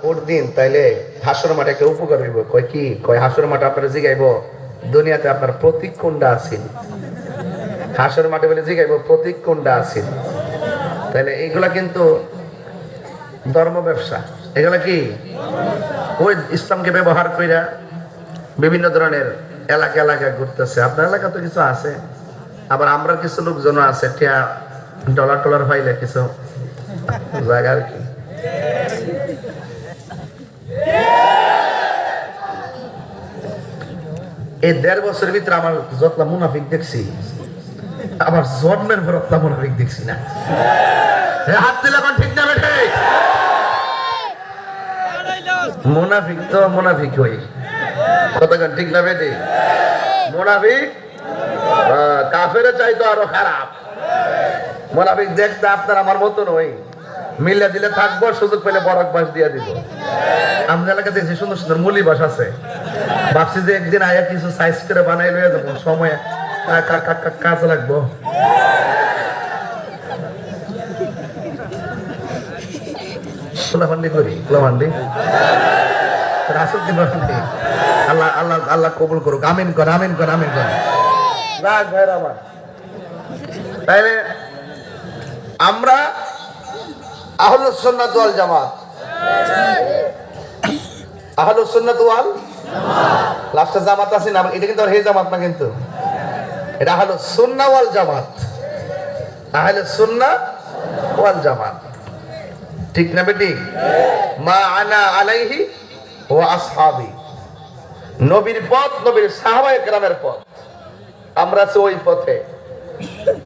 Vote দিন তাইলে হাসর মাঠে একটা উপকার হইব। কয় কি? কয় হাসর মাঠে আপনারা জিগাইব দুনিয়াতে আপনার প্রতীক কোনটা আছেন, হাসর মাঠে বলে জিগাইব প্রতীক কোনটা আছেন। তাইলে এইগুলা কিন্তু ধর্ম ব্যবসা, এগুলা কি ওই ইসলামকে ব্যবহার কইরা বিভিন্ন ধরনের এলাকা এলাকা ঘুরতেছে। আপনার এলাকা তো কিছু আছে, আবার আমরা কিছু লোকজন আছে ডলার টলার হইলে কিছু জায়গা আর কি। এই ১.৫ বছরের ভিতরে আমার যতলা মুনাফিক দেখছি, আমার জন্মের পর অতলা মুনাফিক দেখছি না। হাত দিলে এখন ঠিক না বেঠে? মুনাফিক তো মুনাফিক হই, কতক্ষণ ঠিক না বেঠে? মুনাফিক কাফেরে চাইতো আরো খারাপ। মুনাফিক দেখতে আপনার আমার মতো নই, মিলে দিলে থাকবো, সুযোগ পেলে বরক বাস দিয়ে দিব। আমাদের এলাকাতে দেখছি সুন্দর সুন্দর মুলি বাস আছে, ভাবছি যে একদিন আয়া কিছু সাইজ করে বানাই লইয়া যাবো, সময় কাজ লাগবো। খোলাফান্ডি করি, খোলাফান্ডি রাসুদ্দিন আল্লাহ আল্লাহ আল্লাহ কবুল করুক, আমিন কর, আমিন কর, আমিন কর। রাখ ভাইরা আমার। তাইলে আমরা আহলুস সুন্নাত ওয়াল জামাত, আহলুস সুন্নাত ওয়াল লাস্টে জামাত আছে না, এটা কিন্তু আর হে জামাত না, কিন্তু এটা আহলুস সুন্নাহ ওয়াল জামাত, আহলুস সুন্নাহ ওয়াল জামাত। ঠিক না বেটি? মা আনা আলাইহি ওয়া আসহাবি, নবীর পথ, নবীর সাহাবায়ে কেরামের পথ, আমরা আছি ওই পথে।